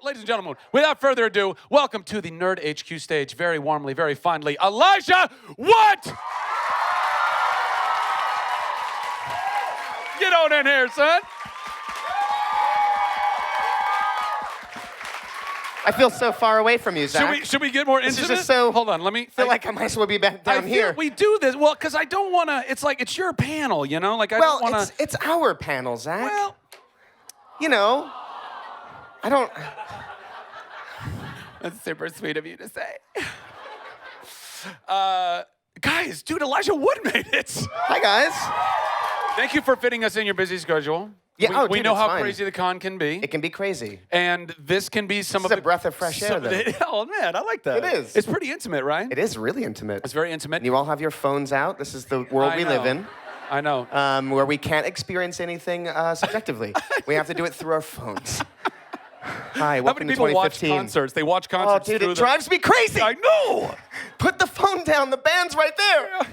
ladies and gentlemen, without further ado, welcome to the Nerd HQ stage, very warmly, very fondly, Elijah Wood! Get on in here, son. I feel so far away from you, Zach. Should we get more intimate? This is just so... Hold on, let me... I feel like I might as well be back down here. We do this, well, because I don't want to... It's like, it's your panel, you know? Like, I don't want to... It's our panel, Zach. Well... You know, I don't... That's super sweet of you to say. Guys, dude, Elijah Wood made it. Hi, guys. Thank you for fitting us in your busy schedule. Yeah, we know it's how fine. crazy the con can be. It can be crazy. And this can be some This of is a breath of fresh air, though. Oh, man, I like that. It is. It's pretty intimate, right? It is really intimate. It's very intimate. And you all have your phones out. This is the world we live in. I know. Where we can't experience anything subjectively. We have to do it through our phones. Hi, welcome to 2015. How many people watch concerts? They watch concerts Oh, dude, through it drives me crazy. I know. Put the phone down. The band's right there. Yeah.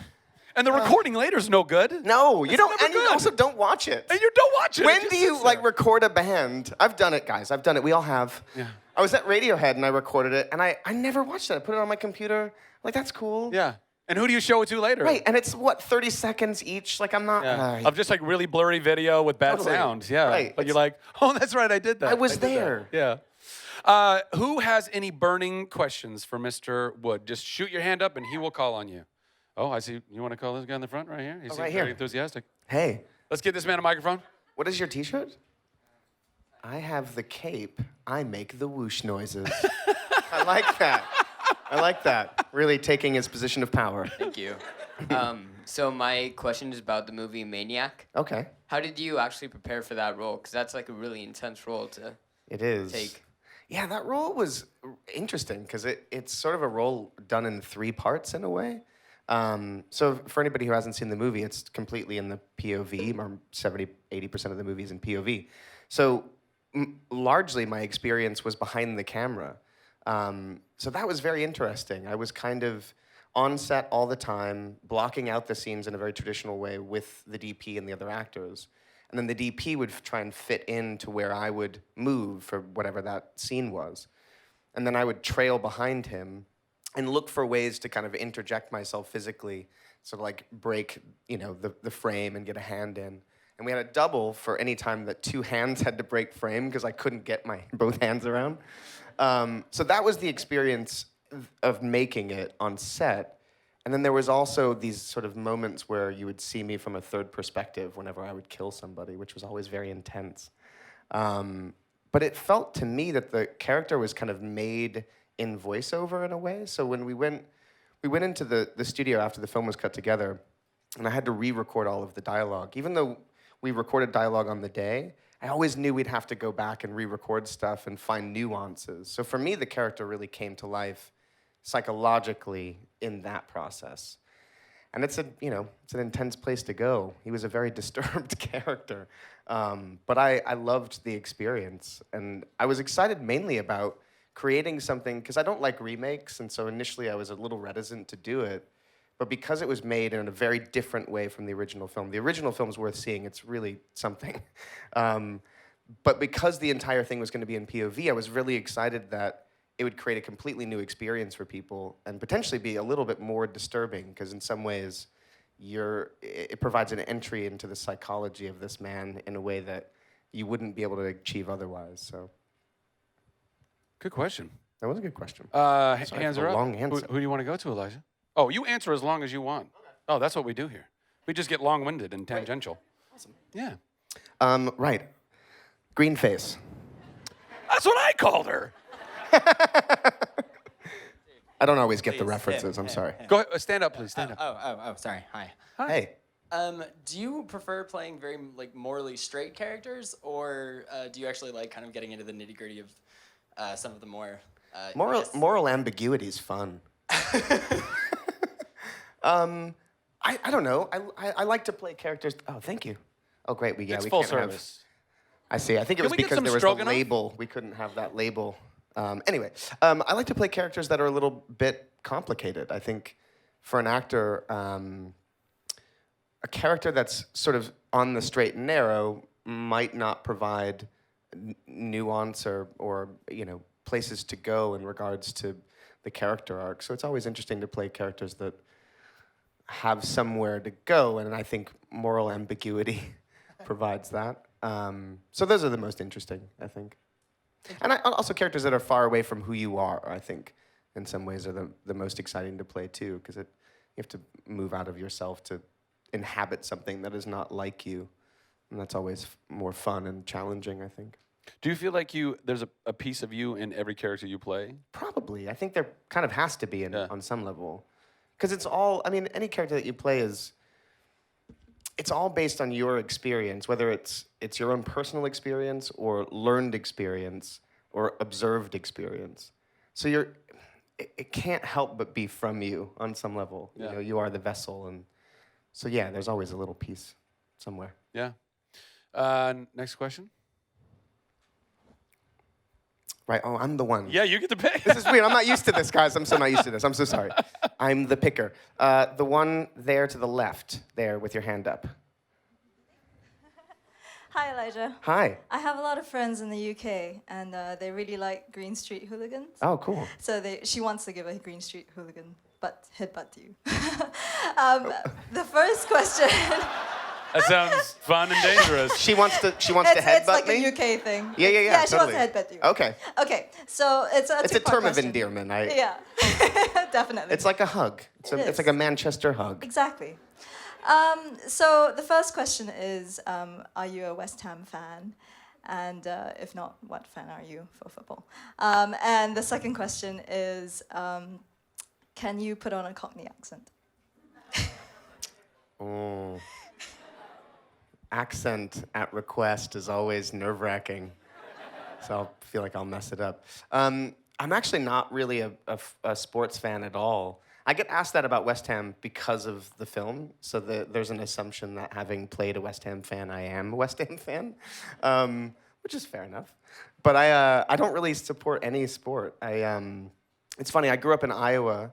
And the recording later is no good. No, you don't. And good. you also don't watch it. And you don't watch it. When do you record a band? I've done it, guys. I've done it. We all have. Yeah. I was at Radiohead and I recorded it, and I never watched it. I put it on my computer. Like, that's cool. Yeah. And who do you show it to later? Right, and it's, what, 30 seconds each? Like, I'm not... Yeah. Of just, like, really blurry video with bad sound. Yeah. Right. But you're like, oh, that's right, I did that. I was there. That. Yeah. Who has any burning questions for Mr. Wood? Just shoot your hand up and he will call on you. Oh, I see. You want to call this guy in the front right here? He seems right very here. enthusiastic. Hey. Let's get this man a microphone. What is your T-shirt? I have the cape. I make the whoosh noises. I like that. I like that. Really taking his position of power. Thank you. So my question is about the movie Maniac. Okay. How did you actually prepare for that role? Because that's like a really intense role to take. Yeah, that role was interesting because it's sort of a role done in 3 parts in a way. So for anybody who hasn't seen the movie, it's completely in the POV, or 70, 80% of the movie is in POV. So largely my experience was behind the camera. So that was very interesting. I was kind of on set all the time, blocking out the scenes in a very traditional way with the DP and the other actors. And then the DP would try and fit into where I would move for whatever that scene was. And then I would trail behind him and look for ways to kind of interject myself physically, sort of like break, the frame and get a hand in. And we had a double for any time that 2 hands had to break frame because I couldn't get my both hands around. So that was the experience of making it on set. And then there was also these sort of moments where you would see me from a third perspective whenever I would kill somebody, which was always very intense. But it felt to me that the character was kind of made in voiceover in a way. So when we went into the studio after the film was cut together, and I had to re-record all of the dialogue. Even though we recorded dialogue on the day, I always knew we'd have to go back and re-record stuff and find nuances. So for me, the character really came to life psychologically in that process. And it's an intense place to go. He was a very disturbed character. But I loved the experience. And I was excited mainly about creating something, because I don't like remakes, and so initially I was a little reticent to do it. But because it was made in a very different way from the original film's worth seeing. It's really something. But because the entire thing was going to be in POV, I was really excited that it would create a completely new experience for people and potentially be a little bit more disturbing, because in some ways it provides an entry into the psychology of this man in a way that you wouldn't be able to achieve otherwise. So, good question. That was a good question. Hands are up. Long answer. Who do you want to go to, Elijah? Oh, you answer as long as you want. Okay. Oh, that's what we do here. We just get long-winded and tangential. Awesome. Yeah. Right. Green face. That's what I called her. I don't always get the references. I'm sorry. Go ahead. Stand up, please. Stand up. Oh, sorry. Hi. Hey. Do you prefer playing very morally straight characters, or do you actually like kind of getting into the nitty-gritty of some of the more moral ambiguity is fun. I don't know. I like to play characters. Oh, thank you. Oh, great. It's we full can't service. I see. I think it was because there was a label. We couldn't have that label. Anyway, I like to play characters that are a little bit complicated. I think for an actor, a character that's sort of on the straight and narrow might not provide nuance or places to go in regards to the character arc. So it's always interesting to play characters that have somewhere to go, and I think moral ambiguity provides that. So those are the most interesting, I think. And also characters that are far away from who you are, I think, in some ways are the most exciting to play too, because you have to move out of yourself to inhabit something that is not like you. And that's always more fun and challenging, I think. Do you feel like there's a piece of you in every character you play? Probably. I think there kind of has to be on some level. Because it's all, any character that you play it's all based on your experience, whether it's your own personal experience or learned experience or observed experience. So it can't help but be from you on some level. Yeah. You are the vessel. And so, yeah, there's always a little piece somewhere. Yeah. Next question. Right. Oh, I'm the one. Yeah, you get to pick. This is weird. I'm not used to this, guys. I'm so not used to this. I'm so sorry. I'm the picker. The one there to the left, there with your hand up. Hi, Elijah. Hi. I have a lot of friends in the UK, and they really like Green Street Hooligans. Oh, cool. So she wants to give a Green Street Hooligan headbutt to you. The first question. That sounds fun and dangerous. She wants to headbutt It's like me? a UK thing. Yeah, Yeah, she totally. wants to headbutt you. Okay. Okay, so it's a It's a two-part term question. of endearment. Yeah, definitely. It's like a hug. It It's is. like a Manchester hug. Exactly. So the first question is, are you a West Ham fan? And if not, what fan are you for football? And the second question is, can you put on a Cockney accent? Oh. Accent at request is always nerve-wracking. So I feel like I'll mess it up. I'm actually not really a sports fan at all. I get asked that about West Ham because of the film. So there's an assumption that having played a West Ham fan, I am a West Ham fan, which is fair enough. But I don't really support any sport. It's funny, I grew up in Iowa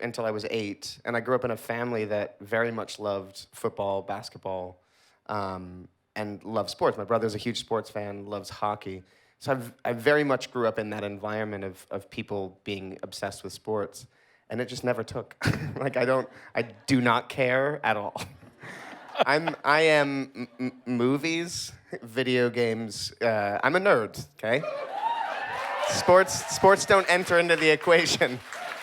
until I was 8, and I grew up in a family that very much loved football, basketball, and loved sports. My brother's a huge sports fan, loves hockey. So I very much grew up in that environment of people being obsessed with sports. And it just never took. I do not care at all. I am movies, video games. I'm a nerd, okay? Sports don't enter into the equation.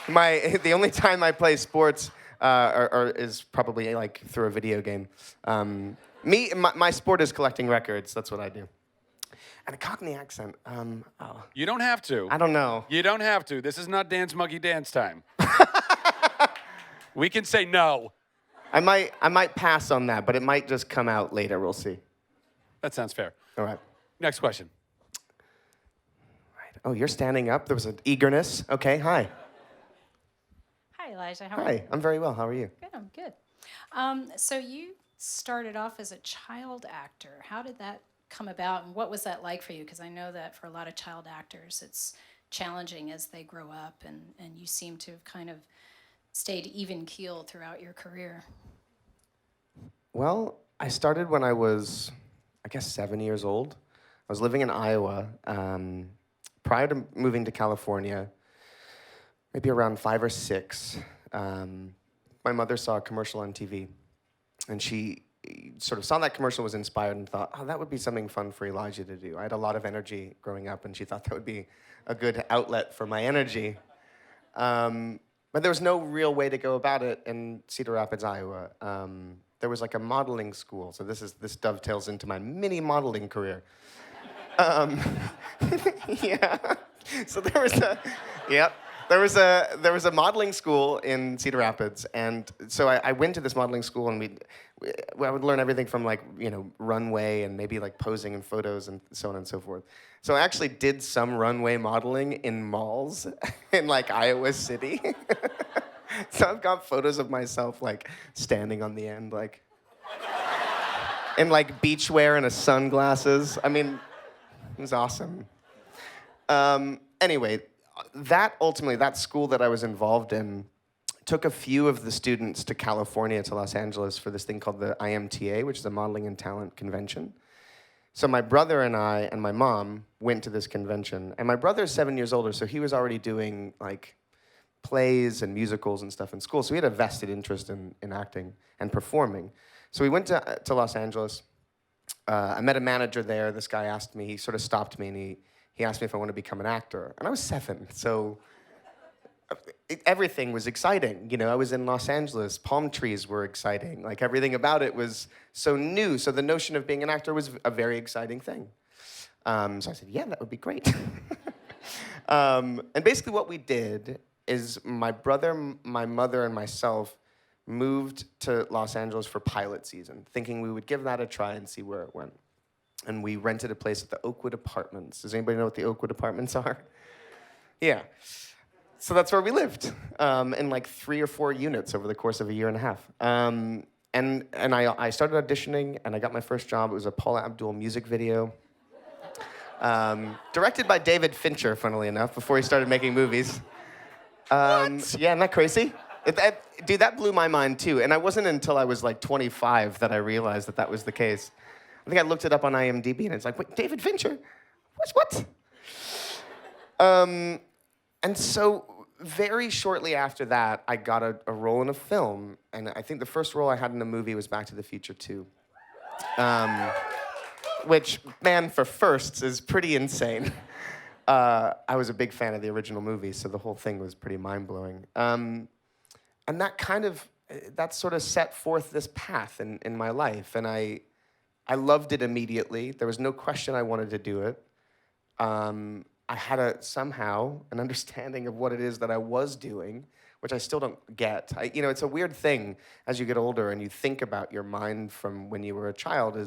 The only time I play sports is probably like through a video game. My sport is collecting records. That's what I do. And a Cockney accent. You don't have to. I don't know. You don't have to. This is not Dance Monkey Dance time. We can say no. I might pass on that, but it might just come out later. We'll see. That sounds fair. All right. Next question. Right. Oh, you're standing up. There was an eagerness. Okay. Hi. Hi, Elijah. How are you? Hi. I'm very well. How are you? Good, I'm good. So you started off as a child actor. How did that come about, and what was that like for you? Because I know that for a lot of child actors, it's challenging as they grow up, and you seem to have kind of stayed even-keeled throughout your career. Well, I started when I was, 7 years old. I was living in Iowa. Prior to moving to California, maybe around 5 or 6, my mother saw a commercial on TV, and she sort of saw that commercial, was inspired, and thought, oh, that would be something fun for Elijah to do. I had a lot of energy growing up, and she thought that would be a good outlet for my energy. But there was no real way to go about it in Cedar Rapids, Iowa. There was like a modeling school, so this dovetails into my mini modeling career. Yeah. So there was a modeling school in Cedar Rapids, and so I went to this modeling school, and I would learn everything from runway and maybe posing in photos and so on and so forth. So I actually did some runway modeling in malls in Iowa City. So I've got photos of myself standing on the end in beachwear and sunglasses. I mean, it was awesome. Anyway, that school that I was involved in took a few of the students to California, to Los Angeles, for this thing called the IMTA, which is a Modeling and Talent Convention. So my brother and I and my mom went to this convention, and my brother's 7 years older, so he was already doing like plays and musicals and stuff in school. So he had a vested interest in acting and performing. So we went to Los Angeles. I met a manager there. This guy asked me, he sort of stopped me, and he asked me if I wanted to become an actor. And I was 7, so everything was exciting. You know, I was in Los Angeles. Palm trees were exciting. Like, everything about it was so new. So the notion of being an actor was a very exciting thing. So I said, yeah, that would be great. And basically what we did is my brother, my mother, and myself moved to Los Angeles for pilot season, thinking we would give that a try and see where it went. And we rented a place at the Oakwood Apartments. Does anybody know what the Oakwood Apartments are? Yeah. So that's where we lived, in like 3 or 4 units over the course of a year and a half. And I started auditioning, and I got my first job. It was a Paula Abdul music video. Directed by David Fincher, funnily enough, before he started making movies. Yeah, isn't that crazy? Dude, that blew my mind too. And it wasn't until I was like 25 that I realized that that was the case. I think I looked it up on IMDb, and it's like, wait, David Fincher? What? And so very shortly after that, I got a role in a film. And I think the first role I had in a movie was Back to the Future 2. Which, man, for firsts, is pretty insane. I was a big fan of the original movie, so the whole thing was pretty mind-blowing. And that sort of set forth this path in my life. And I loved it immediately. There was no question I wanted to do it. I had somehow an understanding of what it is that I was doing, which I still don't get. It's a weird thing as you get older and you think about your mind from when you were a child,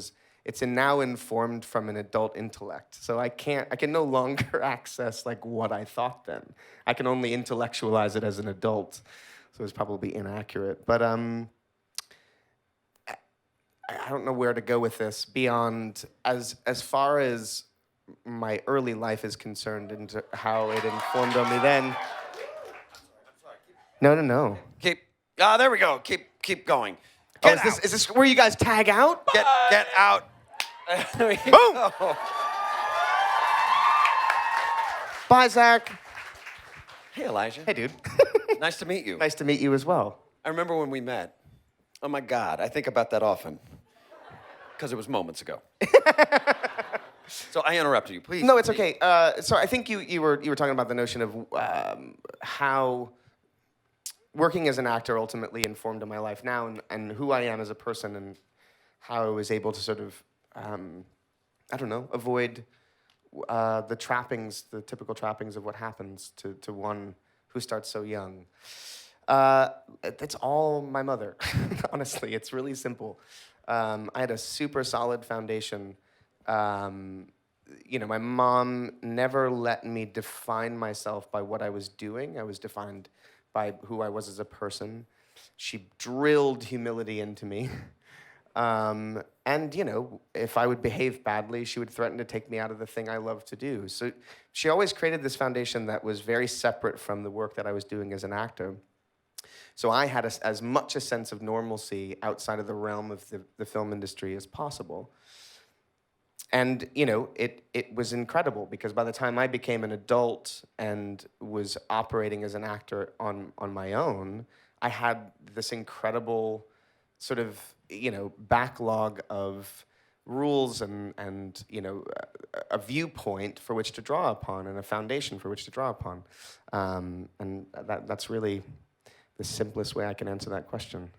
it's now informed from an adult intellect. So I can no longer access like what I thought then. I can only intellectualize it as an adult. So it's probably inaccurate. But I don't know where to go with this beyond as far as my early life is concerned and how it informed on me then. No. There we go. Keep going. Is this where you guys tag out? Get out. Boom! Bye, Zach. Hey, Elijah. Hey, dude. Nice to meet you. Nice to meet you as well. I remember when we met. Oh my God, I think about that often. Because it was moments ago. So I interrupted you, please. No, it's okay. So I think you were talking about the notion of how working as an actor ultimately informed my life now and who I am as a person and how I was able to sort of, avoid the typical trappings of what happens to one who starts so young. It's all my mother, honestly. It's really simple. I had a super solid foundation. My mom never let me define myself by what I was doing. I was defined by who I was as a person. She drilled humility into me. And, if I would behave badly, she would threaten to take me out of the thing I love to do. So she always created this foundation that was very separate from the work that I was doing as an actor. So I had as much a sense of normalcy outside of the realm of the film industry as possible. And, it was incredible because by the time I became an adult and was operating as an actor on my own, I had this incredible sort of, backlog of rules and a viewpoint for which to draw upon and a foundation for which to draw upon. And that's really the simplest way I can answer that question.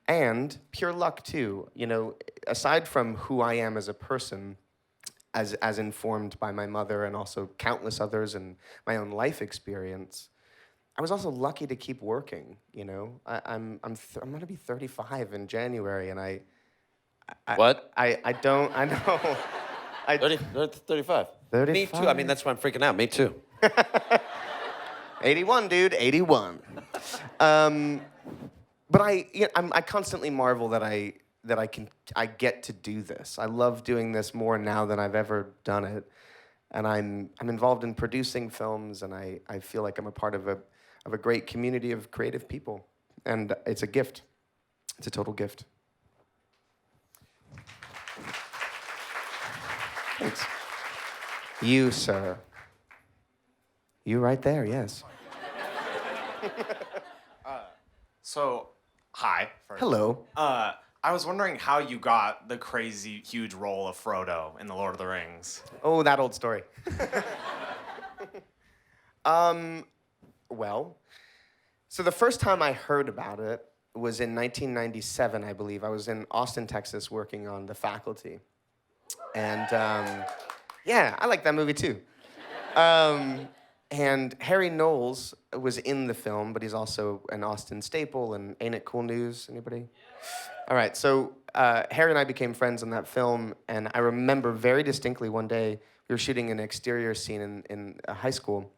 And pure luck, too. Aside from who I am as a person, as informed by my mother and also countless others and my own life experience, I was also lucky to keep working. I'm going to be 35 in January, and I know. 35. 35. Me too. I mean, that's why I'm freaking out. Me too. 81, dude, 81. But I constantly marvel that I get to do this. I love doing this more now than I've ever done it, and I'm involved in producing films, and I feel like I'm a part of a great community of creative people, and it's a gift. It's a total gift. Thanks. You, sir. You right there, yes. So, hi. First. Hello. I was wondering how you got the crazy huge role of Frodo in The Lord of the Rings. Oh, that old story. Well, so the first time I heard about it was in 1997, I believe. I was in Austin, Texas, working on The Faculty. And yeah, I like that movie too. And Harry Knowles was in the film, but he's also an Austin staple. And Ain't It Cool News? Anybody? All right, so Harry and I became friends on that film, and I remember very distinctly one day we were shooting an exterior scene in a high school,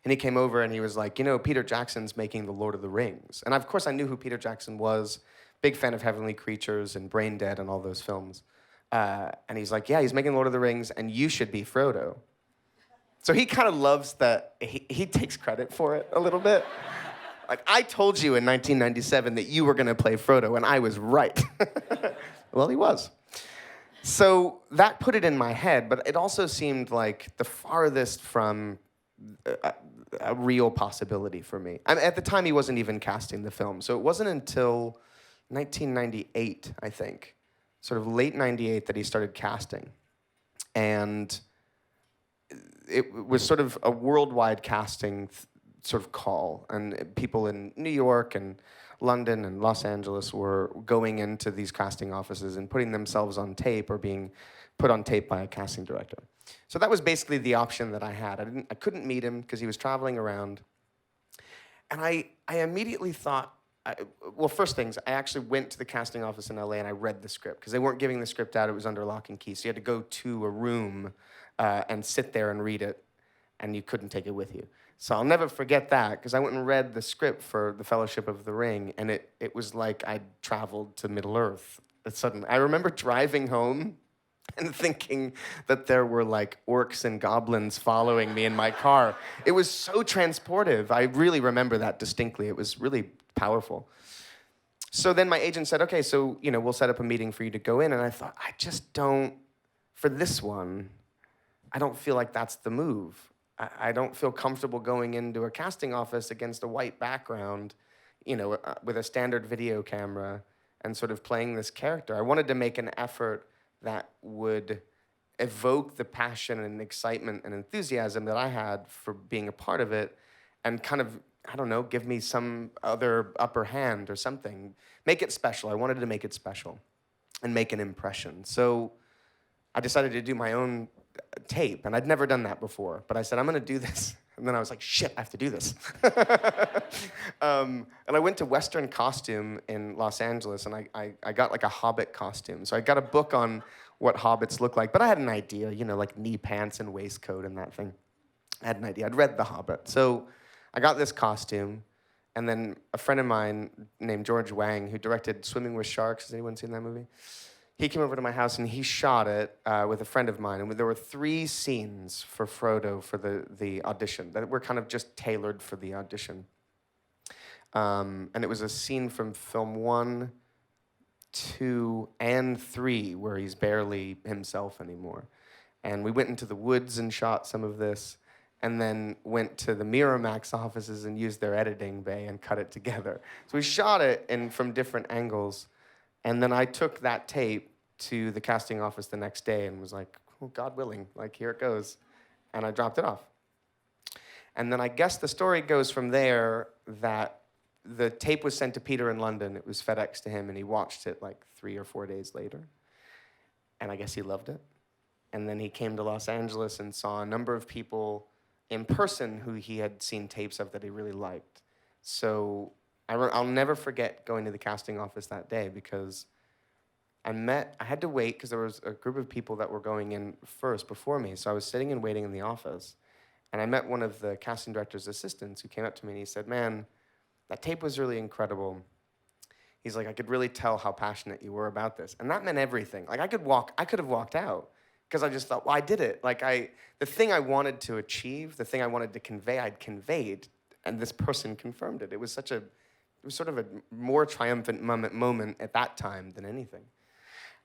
and he came over and he was like, you know, Peter Jackson's making The Lord of the Rings. And of course I knew who Peter Jackson was, big fan of Heavenly Creatures and Brain Dead and all those films. And he's like, yeah, he's making Lord of the Rings, and you should be Frodo. So he kind of loves that, he takes credit for it a little bit. Like, I told you in 1997 that you were going to play Frodo, and I was right. Well, he was. So that put it in my head, but it also seemed like the farthest from a real possibility for me. I mean, at the time, he wasn't even casting the film, so it wasn't until 1998, I think, sort of late 98, that he started casting. And it was sort of a worldwide casting sort of call, and people in New York and London and Los Angeles were going into these casting offices and putting themselves on tape or being put on tape by a casting director. So that was basically the option that I had. I couldn't meet him because he was traveling around. And I immediately thought, well, first things, I actually went to the casting office in LA and I read the script because they weren't giving the script out, it was under lock and key. So you had to go to a room and sit there and read it, and you couldn't take it with you. So I'll never forget that, because I went and read the script for The Fellowship of the Ring, and it was like I'd traveled to Middle-earth. Suddenly, I remember driving home and thinking that there were like orcs and goblins following me in my car. It was so transportive. I really remember that distinctly. It was really powerful. So then my agent said, okay, so we'll set up a meeting for you to go in, and I thought, I just don't, for this one, I don't feel like that's the move. I don't feel comfortable going into a casting office against a white background, with a standard video camera and sort of playing this character. I wanted to make an effort that would evoke the passion and excitement and enthusiasm that I had for being a part of it, and kind of, I don't know, give me some other upper hand or something. Make it special. I wanted to make it special and make an impression. So I decided to do my own tape, and I'd never done that before, but I said, I'm gonna do this. And then I was like, shit, I have to do this. And I went to Western Costume in Los Angeles, and I got like a Hobbit costume. So I got a book on what hobbits look like, but I had an idea, like knee pants and waistcoat and that thing. I had an idea. I'd read The Hobbit. So I got this costume, and then a friend of mine named George Wang, who directed Swimming with Sharks, has anyone seen that movie? He came over to my house and he shot it with a friend of mine. And there were 3 scenes for Frodo for the audition that were kind of just tailored for the audition. And it was a scene from film 1, 2, and 3 where he's barely himself anymore. And we went into the woods and shot some of this, and then went to the Miramax offices and used their editing bay and cut it together. So we shot it from different angles. And then I took that tape to the casting office the next day and was like, oh, God willing, like, here it goes. And I dropped it off. And then I guess the story goes from there that the tape was sent to Peter in London. It was FedExed to him, and he watched it like 3 or 4 days later. And I guess he loved it. And then he came to Los Angeles and saw a number of people in person who he had seen tapes of that he really liked. So I'll never forget going to the casting office that day, because I had to wait because there was a group of people that were going in first before me. So I was sitting and waiting in the office, and I met one of the casting director's assistants who came up to me and he said, man, that tape was really incredible. He's like, I could really tell how passionate you were about this. And that meant everything. Like, I could have walked out, because I just thought, well, I did it. Like, the thing I wanted to achieve, the thing I wanted to convey, I'd conveyed, and this person confirmed it. It was sort of a more triumphant moment at that time than anything.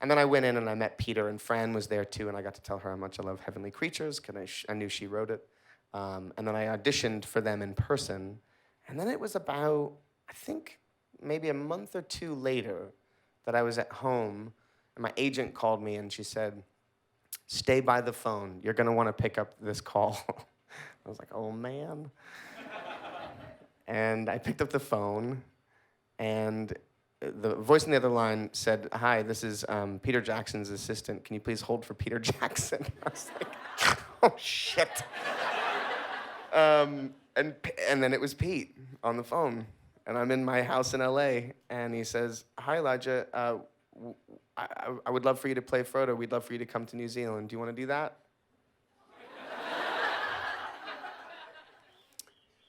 And then I went in and I met Peter, and Fran was there too, and I got to tell her how much I love Heavenly Creatures, because I knew she wrote it. And then I auditioned for them in person. And then it was about, I think, maybe a month or two later that I was at home, and my agent called me and she said, "Stay by the phone. You're going to want to pick up this call." I was like, oh, man. And I picked up the phone, and the voice on the other line said, "Hi, this is Peter Jackson's assistant. Can you please hold for Peter Jackson?" I was like, oh, shit. And then it was Pete on the phone. And I'm in my house in LA, and he says, "Hi, Elijah. I would love for you to play Frodo. We'd love for you to come to New Zealand. Do you want to do that?"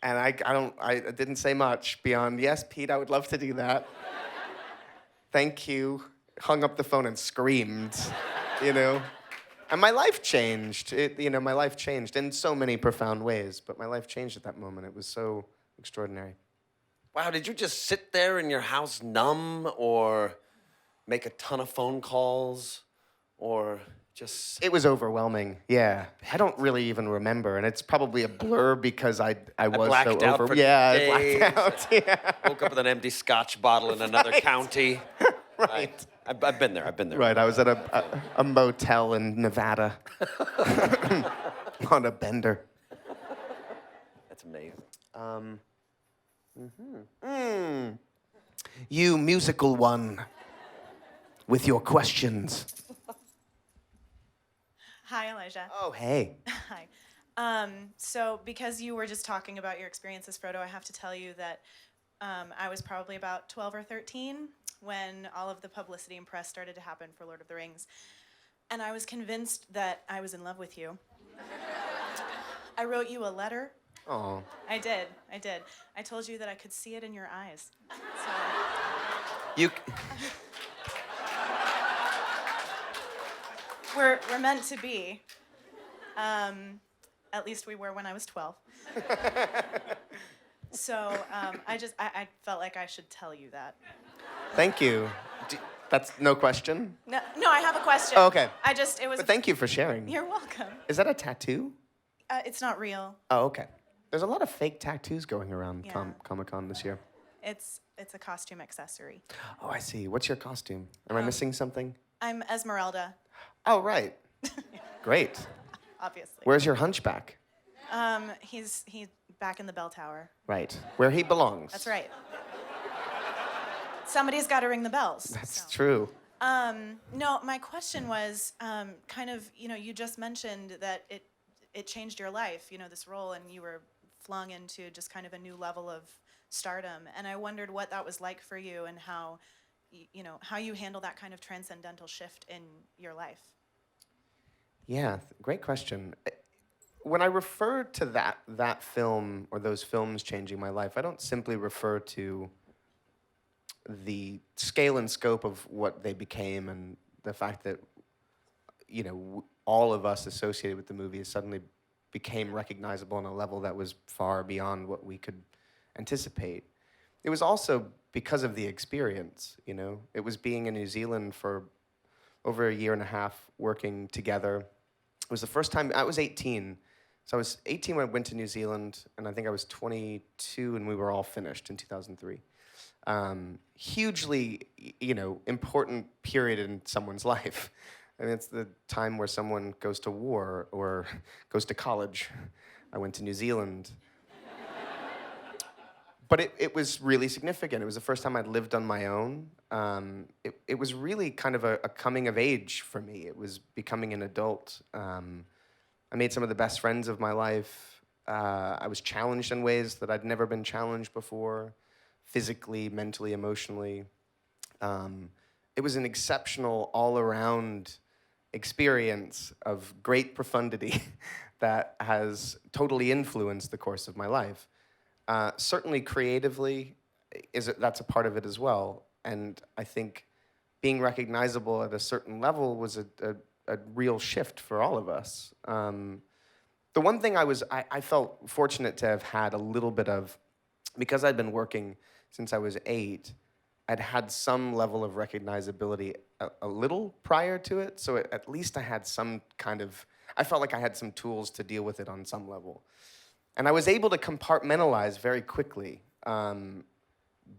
And I didn't say much beyond, "Yes, Pete, I would love to do that. Thank you." Hung up the phone and screamed, you know. And my life changed. My life changed in so many profound ways, but my life changed at that moment. It was so extraordinary. Wow, did you just sit there in your house numb, or make a ton of phone calls, or just... It was overwhelming, yeah. I don't really even remember, and it's probably a blur because I was blacked so out over... for Yeah, days. I blacked out, yeah. Woke up with an empty scotch bottle in another county. Right. I've been there. Right, I was at a motel in Nevada on a bender. That's amazing. You musical one with your questions. Hi, Elijah. Oh, hey. Hi. So because you were just talking about your experience as Frodo, I have to tell you that I was probably about 12 or 13 when all of the publicity and press started to happen for Lord of the Rings. And I was convinced that I was in love with you. I wrote you a letter. Oh. I did. I told you that I could see it in your eyes. So You... we're meant to be. At least we were when I was 12. So I felt like I should tell you that. Thank you. That's no question? No, I have a question. Oh, okay. It was. But thank you for sharing. You're welcome. Is that a tattoo? It's not real. Oh, okay. There's a lot of fake tattoos going around Yeah. Comic-Con this year. It's a costume accessory. Oh, I see. What's your costume? Am I missing something? I'm Esmeralda, Oh, right. Great. obviously. Where's your hunchback? He's back in the bell tower. Right. Where he belongs. That's right. Somebody's got to ring the bells. That's so. true. No, my question was you just mentioned that it changed your life, this role, and you were flung into just kind of a new level of stardom. And I wondered what that was like for you, and how you handle that kind of transcendental shift in your life. Yeah, great question. When I refer to that film or those films changing my life, I don't simply refer to the scale and scope of what they became and the fact that, all of us associated with the movie suddenly became recognizable on a level that was far beyond what we could anticipate. It was also because of the experience, It was being in New Zealand for over a year and a half working together. It was the first time, I was 18. So I was 18 when I went to New Zealand, and I think I was 22 and we were all finished in 2003. Hugely, important period in someone's life. I mean, it's the time where someone goes to war or goes to college. I went to New Zealand. But it was really significant. It was the first time I'd lived on my own. It was really kind of a coming of age for me. It was becoming an adult. I made some of the best friends of my life. I was challenged in ways that I'd never been challenged before, physically, mentally, emotionally. It was an exceptional all-around experience of great profundity that has totally influenced the course of my life. Certainly creatively, that's a part of it as well. And I think being recognizable at a certain level was a real shift for all of us. The one thing I felt fortunate to have had a little bit of, because I'd been working since I was 8, I'd had some level of recognizability a little prior to it, so at least I had some kind of, I felt like I had some tools to deal with it on some level. And I was able to compartmentalize very quickly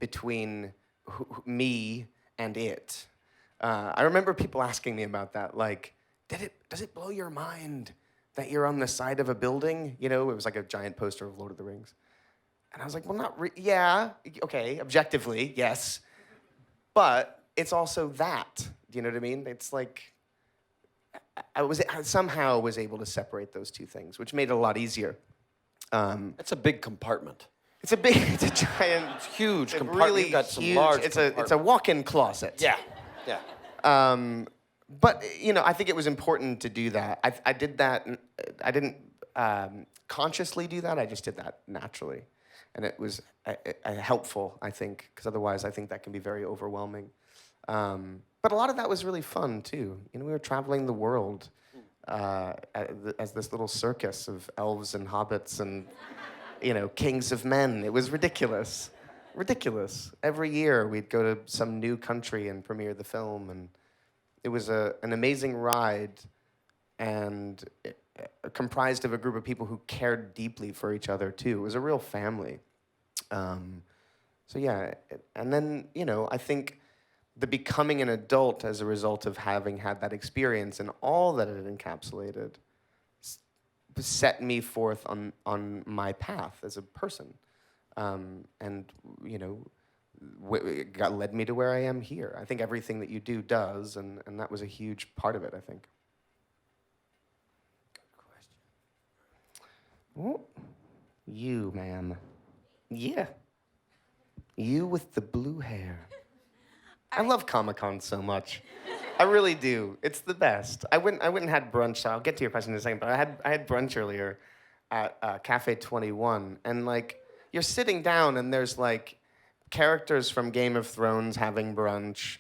between me and it. I remember people asking me about that, like, does it blow your mind that you're on the side of a building? You know, it was like a giant poster of Lord of the Rings. And I was like, well, yeah, okay, objectively, yes. But it's also that, do you know what I mean? It's like, I somehow was able to separate those two things, which made it a lot easier. That's a big compartment. It's a giant, It's huge it's a compartment. really You've got some huge, large it's a compartment. walk-in closet. Yeah, yeah. But, you know, I think it was important to do that. I did that, I didn't consciously do that, I just did that naturally. And it was helpful, I think, because otherwise I think that can be very overwhelming. But a lot of that was really fun, too. You know, we were traveling the world as this little circus of elves and hobbits and, you know, kings of men. It was ridiculous. Ridiculous. Every year we'd go to some new country and premiere the film, and it was an amazing ride, and comprised of a group of people who cared deeply for each other, too. It was a real family. So yeah, and then, you know, I think the becoming an adult as a result of having had that experience and all that it encapsulated set me forth on my path as a person. And, you know, led me to where I am here. I think everything that you do does, and that was a huge part of it, I think. Good question. Oh, you, ma'am. Yeah. You with the blue hair. I love Comic-Con so much. I really do. It's the best. I went and had brunch, so I'll get to your question in a second, but I had brunch earlier at Cafe 21, and like, you're sitting down and there's like characters from Game of Thrones having brunch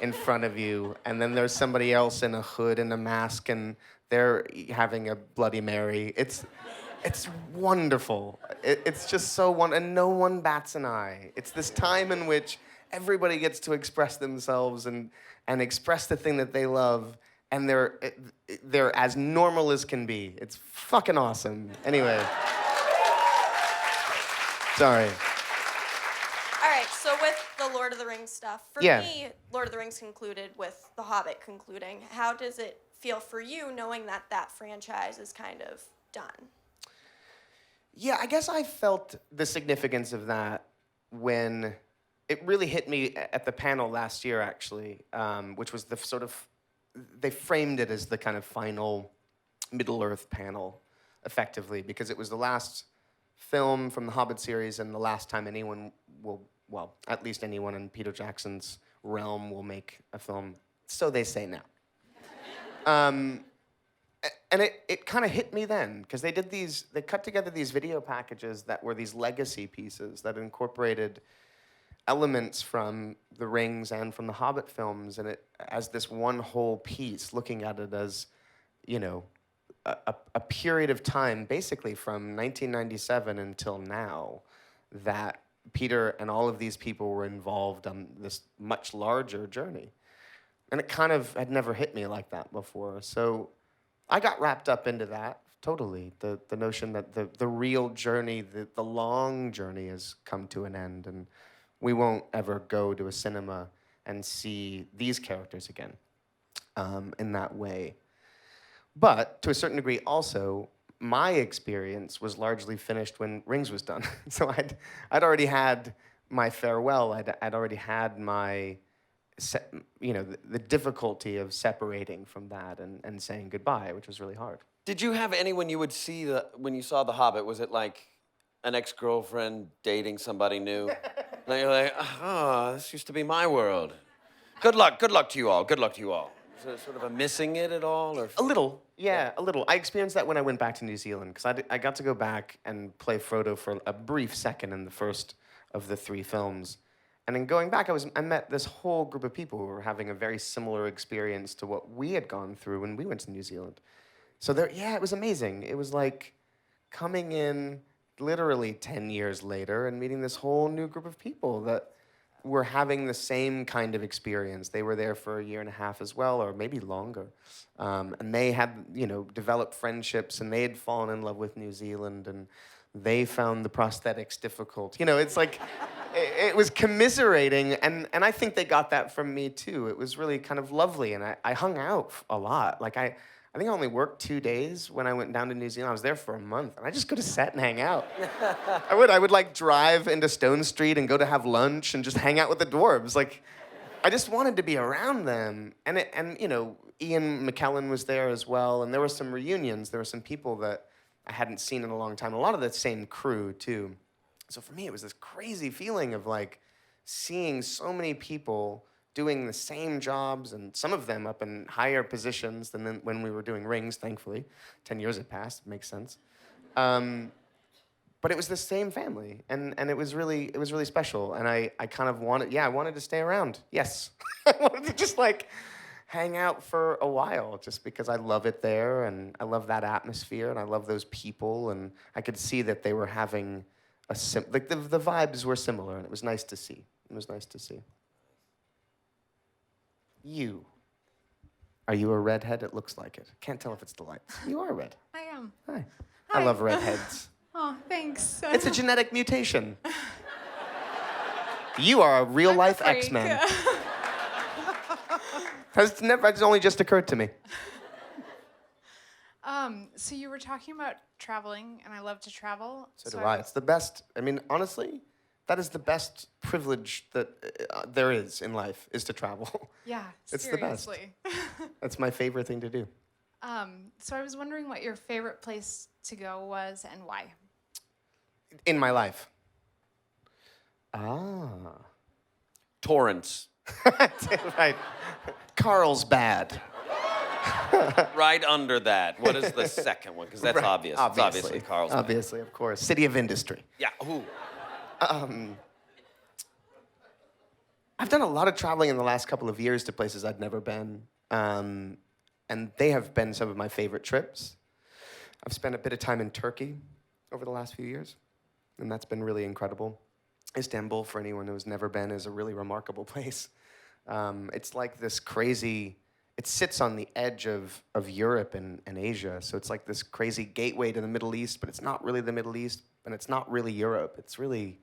in front of you, and then there's somebody else in a hood and a mask, and they're having a Bloody Mary. It's wonderful. It's just so wonderful, and no one bats an eye. It's this time in which everybody gets to express themselves and express the thing that they love, and they're as normal as can be. It's fucking awesome. Anyway. Sorry. All right, so with the Lord of the Rings stuff, for me, Lord of the Rings concluded with The Hobbit concluding. How does it feel for you knowing that that franchise is kind of done? Yeah, I guess I felt the significance of that when it really hit me at the panel last year, actually, which was the sort of, they framed it as the kind of final Middle-earth panel, effectively, because it was the last film from the Hobbit series and the last time anyone will, well, at least anyone in Peter Jackson's realm will make a film, so they say now. And it kind of hit me then, because they cut together these video packages that were these legacy pieces that incorporated elements from the Rings and from the Hobbit films, and it as this one whole piece, looking at it as, you know, a period of time, basically from 1997 until now, that Peter and all of these people were involved on this much larger journey. And it kind of had never hit me like that before. So I got wrapped up into that, totally. The notion that the real journey, the long journey has come to an end, and we won't ever go to a cinema and see these characters again in that way. But to a certain degree also, my experience was largely finished when Rings was done. So I'd already had my farewell. I'd already had my, you know, the difficulty of separating from that and saying goodbye, which was really hard. Did you have anyone you would see when you saw The Hobbit? Was it like an ex-girlfriend dating somebody new? And you're like, oh, this used to be my world. Good luck to you all. Good luck to you all. Is there sort of a missing it at all? Or a little, yeah, a little. I experienced that when I went back to New Zealand, because I got to go back and play Frodo for a brief second in the first of the 3 films. And in going back, I met this whole group of people who were having a very similar experience to what we had gone through when we went to New Zealand. So it was amazing. It was like coming in literally 10 years later and meeting this whole new group of people that were having the same kind of experience. They were there for a year and a half as well, or maybe longer. And they had, developed friendships, and they had fallen in love with New Zealand, and they found the prosthetics difficult. It's like, it was commiserating, and I think they got that from me too. It was really kind of lovely, and I hung out a lot. Like I think I only worked 2 days when I went down to New Zealand. I was there for a month, and I just go to set and hang out. I would like drive into Stone Street and go to have lunch and just hang out with the dwarves. Like, I just wanted to be around them. And Ian McKellen was there as well, and there were some reunions. There were some people that I hadn't seen in a long time. A lot of the same crew too. So for me, it was this crazy feeling of like seeing so many people doing the same jobs, and some of them up in higher positions than when we were doing rings, thankfully. 10 years had passed, makes sense. But it was the same family, and it was really special. And I kind of I wanted to stay around. Yes. I wanted to just like hang out for a while, just because I love it there, and I love that atmosphere, and I love those people, and I could see that they were having the vibes were similar, and it was nice to see. It was nice to see. Are you a redhead? It looks like it. Can't tell if it's the light. You are red. I am. Hi. I love redheads. Oh, thanks. It's a genetic mutation. You are a real-life freak. X-Men. It's only just occurred to me. So you were talking about traveling, and I love to travel. So do I. It's the best. I mean, honestly, that is the best privilege that there is in life, is to travel. Yeah, It's the best. seriously. That's my favorite thing to do. So I was wondering what your favorite place to go was and why. In my life. Torrance. Right. Carlsbad. Right under that. What is the second one? Because that's Right. obvious. It's obviously Carlsbad. Obviously, of course. City of industry. Yeah. Ooh. I've done a lot of traveling in the last couple of years to places I'd never been. And they have been some of my favorite trips. I've spent a bit of time in Turkey over the last few years, and that's been really incredible. Istanbul, for anyone who's never been, is a really remarkable place. It's like this crazy, it sits on the edge of Europe and Asia, so it's like this crazy gateway to the Middle East, but it's not really the Middle East, and it's not really Europe. It's really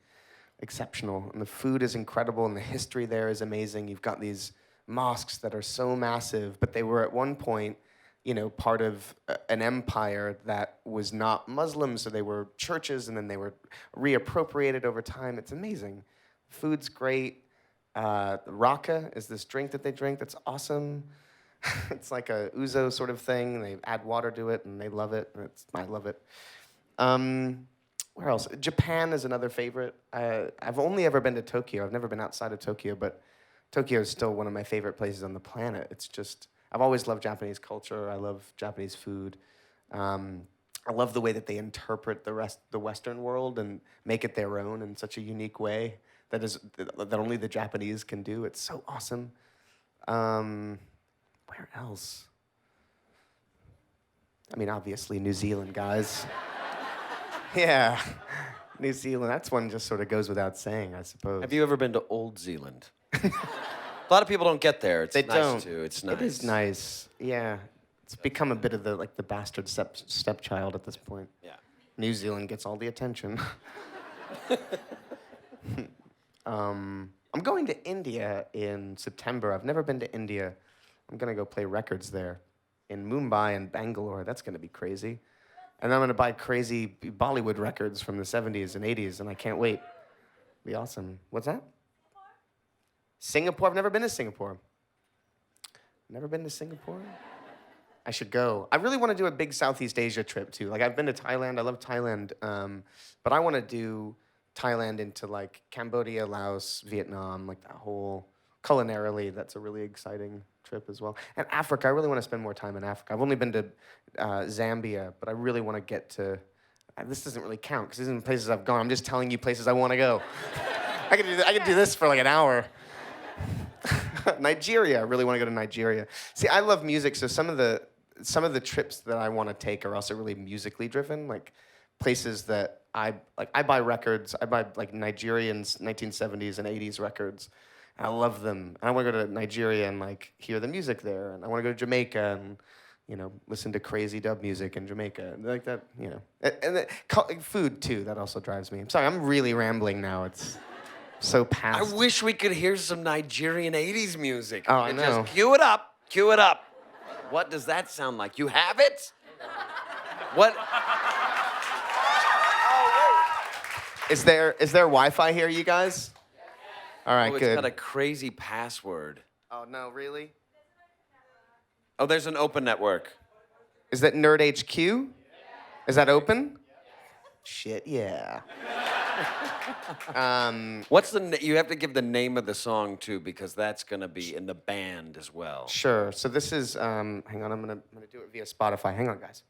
exceptional, and the food is incredible, and the history there is amazing. You've got these mosques that are so massive, but they were at one point, part of an empire that was not Muslim, so they were churches, and then they were reappropriated over time. It's amazing. Food's great. Raka is this drink that they drink that's awesome. It's like a ouzo sort of thing. They add water to it, and they love it. I love it. Where else? Japan is another favorite. I've only ever been to Tokyo. I've never been outside of Tokyo, but Tokyo is still one of my favorite places on the planet. It's just, I've always loved Japanese culture. I love Japanese food. I love the way that they interpret the Western world and make it their own in such a unique way that only the Japanese can do. It's so awesome. Where else? I mean, obviously New Zealand, guys. Yeah, New Zealand. That's one just sort of goes without saying, I suppose. Have you ever been to Old Zealand? A lot of people don't get there. It's They nice don't. too. It's nice. It is nice. Yeah, it's become a bit of the bastard stepchild at this point. Yeah. New Zealand gets all the attention. I'm going to India in September. I've never been to India. I'm gonna go play records there in Mumbai and Bangalore. That's gonna be crazy. And I'm gonna buy crazy Bollywood records from the 70s and 80s, and I can't wait. Be awesome. What's that? Singapore? I've never been to Singapore. Never been to Singapore? I should go. I really want to do a big Southeast Asia trip too. Like, I've been to Thailand. I love Thailand. But I want to do Thailand into like Cambodia, Laos, Vietnam, like that whole culinarily. That's a really exciting trip as well. And Africa. I really want to spend more time in Africa. I've only been to Zambia, but I really want to get to. This doesn't really count because these isn't places I've gone. I'm just telling you places I want to go. I could do this for like an hour. Nigeria. I really want to go to Nigeria. See, I love music, so some of the trips that I want to take are also really musically driven. Like places that I like. I buy records. I buy like Nigerian 1970s and 80s records. And I love them. I want to go to Nigeria and like hear the music there. And I want to go to Jamaica and listen to crazy dub music in Jamaica. Like that, food too. That also drives me. I'm sorry. I'm really rambling now. It's so past. I wish we could hear some Nigerian 80s music. Oh, I know. Just cue it up. Cue it up. What does that sound like? You have it? What? Is there Wi-Fi here, you guys? All right, Oh, it's good. got a crazy password. Oh no, really? Oh, there's an open network. Is that Nerd HQ? Is that open? Shit, yeah. What's you have to give the name of the song too, because that's gonna be in the band as well. Sure. So this is. Hang on, I'm gonna do it via Spotify. Hang on, guys.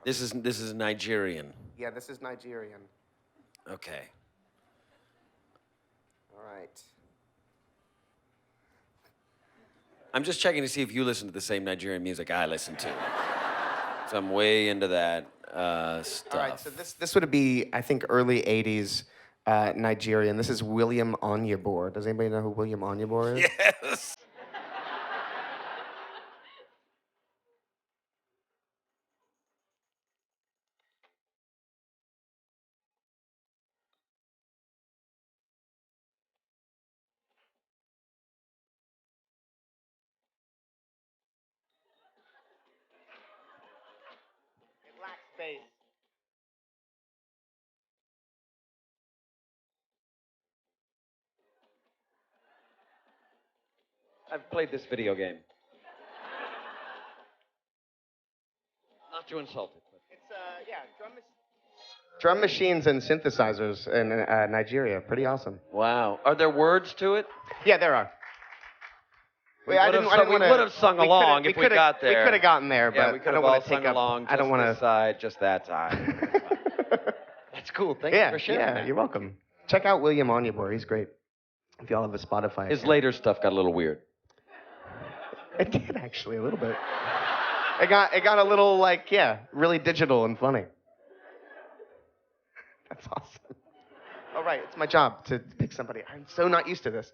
This is Nigerian. Yeah, this is Nigerian. Okay. All right. I'm just checking to see if you listen to the same Nigerian music I listen to. So I'm way into that stuff. All right. So this would be, I think, early '80s Nigerian. This is William Onyeabor. Does anybody know who William Onyeabor is? Yes. I've played this video game. Not to insult it, but It's drum machines and synthesizers in Nigeria. Pretty awesome. wow. Are there words to it? Yeah, there are. We would have sung along if we got there. We could have gotten there, Yeah, but we I could don't have all want to sung take up. along. I don't want this to. side, just that side. That's cool. Thank you for sharing. Yeah, that. you're welcome. Check out William Onyeabor. He's great. If y'all have a Spotify. His account. later stuff got a little weird. It did actually a little bit. It got a little really digital and funny. That's awesome. All right, it's my job to pick somebody. I'm so not used to this.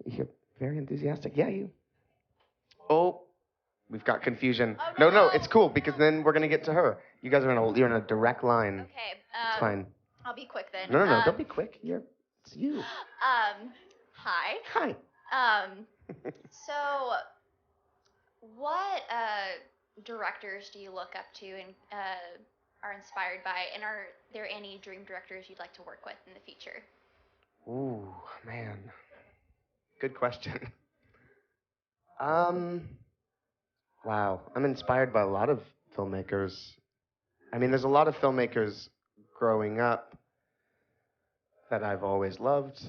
You're very enthusiastic. Yeah, you. Oh, we've got confusion. Oh, No, it's cool because then we're gonna get to her. You guys are you're in a direct line. Okay. It's fine. I'll be quick then. No, don't be quick. It's you. Hi. Hi. So, what directors do you look up to and are inspired by, and are there any dream directors you'd like to work with in the future? Ooh, man. Good question. Wow. I'm inspired by a lot of filmmakers. I mean, there's a lot of filmmakers growing up that I've always loved.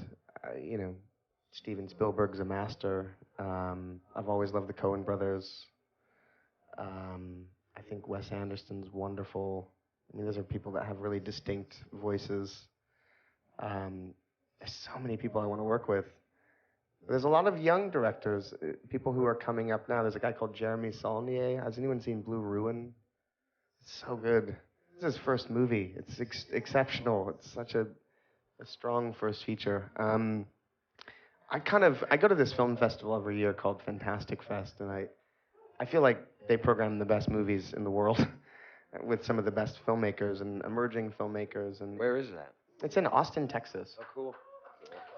Steven Spielberg's a master. I've always loved the Coen brothers. I think Wes Anderson's wonderful. I mean, those are people that have really distinct voices. There's so many people I want to work with. There's a lot of young directors, people who are coming up now. There's a guy called Jeremy Saulnier. Has anyone seen Blue Ruin? It's so good. This is his first movie. It's exceptional. It's such a strong first feature. I go to this film festival every year called Fantastic Fest, and I feel like they program the best movies in the world with some of the best filmmakers and emerging filmmakers. And Where is that? it's in Austin, Texas. Oh, cool.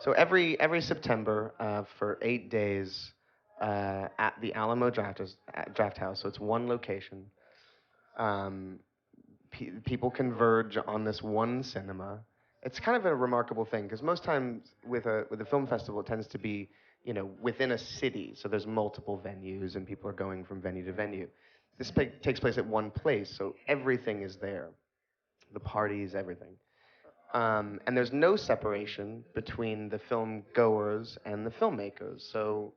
So every September for 8 days at the Alamo Draft House. So it's one location. People converge on this one cinema. It's kind of a remarkable thing because most times with a film festival, it tends to be within a city. So there's multiple venues and people are going from venue to venue. This takes place at one place, so everything is there. The parties, everything. And there's no separation between the film goers and the filmmakers. So,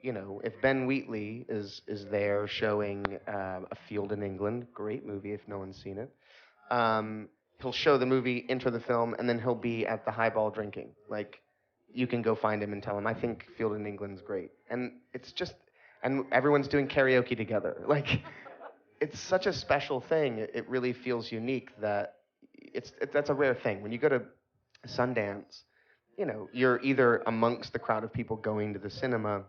if Ben Wheatley is there showing A Field in England, great movie if no one's seen it, he'll show the movie, enter the film, and then he'll be at the highball drinking. Like, you can go find him and tell him, I think Field in England's great. And it's just, and everyone's doing karaoke together. Like, it's such a special thing. It really feels unique that that's a rare thing. When you go to Sundance, you know, you're either amongst the crowd of people going to the cinema,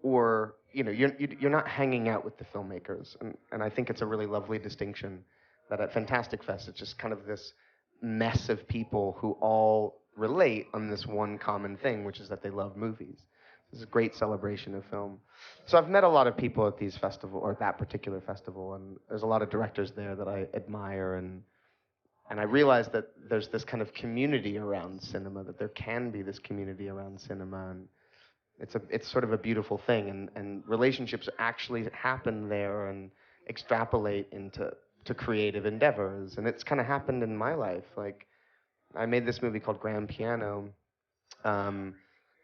or you know, you're not hanging out with the filmmakers. And I think it's a really lovely distinction that at Fantastic Fest, it's just kind of this mess of people who all relate on this one common thing, which is that they love movies. This is a great celebration of film. So I've met a lot of people at these festival, or that particular festival, and there's a lot of directors there that I admire, and I realize that there's this kind of community around cinema, that there can be this community around cinema, and it's sort of a beautiful thing, and relationships actually happen there and extrapolate into creative endeavors, and it's kind of happened in my life. Like, I made this movie called Grand Piano.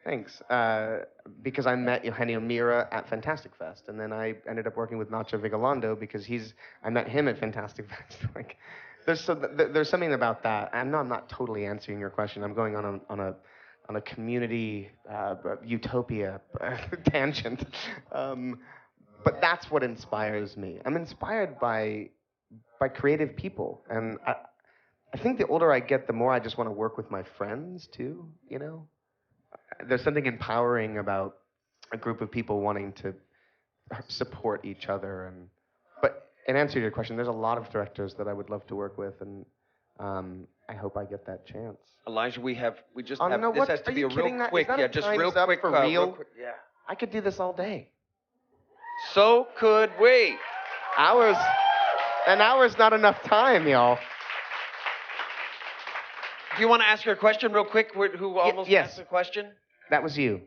Thanks. Because I met Eugenio Mira at Fantastic Fest, and then I ended up working with Nacho Vigalondo because I met him at Fantastic Fest. Like, there's something about that. I know I'm not totally answering your question. I'm going on a community utopia tangent, but that's what inspires me. I'm inspired by creative people, and I think the older I get, the more I just want to work with my friends too. You know. There's something empowering about a group of people wanting to support each other. But in answer to your question, there's a lot of directors that I would love to work with, and I hope I get that chance. Elijah, we just Oh, have, no, this what? has to Are be you a real kidding that? quick, Is that yeah, a just time's real up quick, for real real? quick, yeah. I could do this all day. So could we. An hour's not enough time, y'all. Do you want to ask her a question real quick? Who almost yes. asked a question? That was you.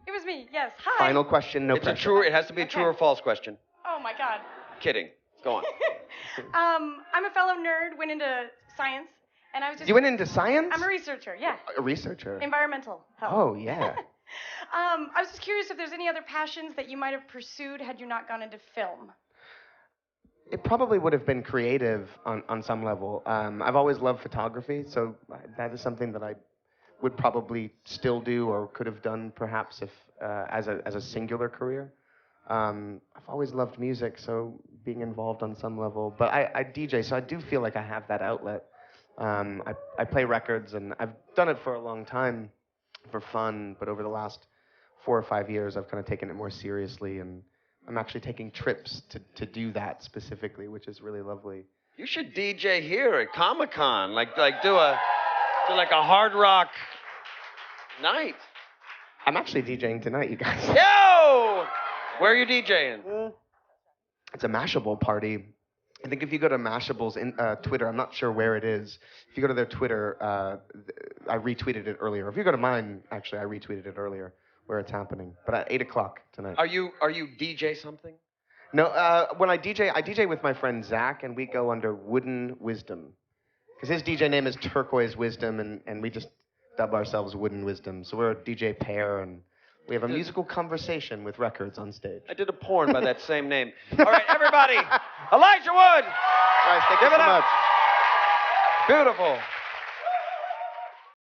It was me, yes. Hi. Final question, no It's pressure. it has to be a true or false question. Oh my God. Kidding. Go on. I'm a fellow nerd, went into science, and I was just. You went into science? I'm a researcher, yeah. A researcher? Environmental health. Oh, yeah. I was just curious if there's any other passions that you might have pursued had you not gone into film. It probably would have been creative on some level. I've always loved photography, so that is something that I would probably still do or could have done perhaps if as a singular career. I've always loved music, so being involved on some level. But I DJ, so I do feel like I have that outlet. I play records, and I've done it for a long time for fun, but over the last 4 or 5 years, I've kind of taken it more seriously, and I'm actually taking trips to do that specifically, which is really lovely. You should DJ here at Comic-Con, like do a hard rock night. I'm actually DJing tonight, you guys. Yo! Where are you DJing? It's a Mashable party. I think if you go to Mashable's Twitter, I'm not sure where it is. If you go to their Twitter, I retweeted it earlier. If you go to mine, actually, I retweeted it earlier where it's happening. But at 8 o'clock tonight. Are you DJ something? No, when I DJ with my friend Zach, and we go under Wooden Wisdom. Because his DJ name is Turquoise Wisdom, and we just dub ourselves Wooden Wisdom. So we're a DJ pair, and we have a musical conversation with records on stage. I did a porn by that same name. All right, everybody. Elijah Wood! Guys, thank you so much. Beautiful.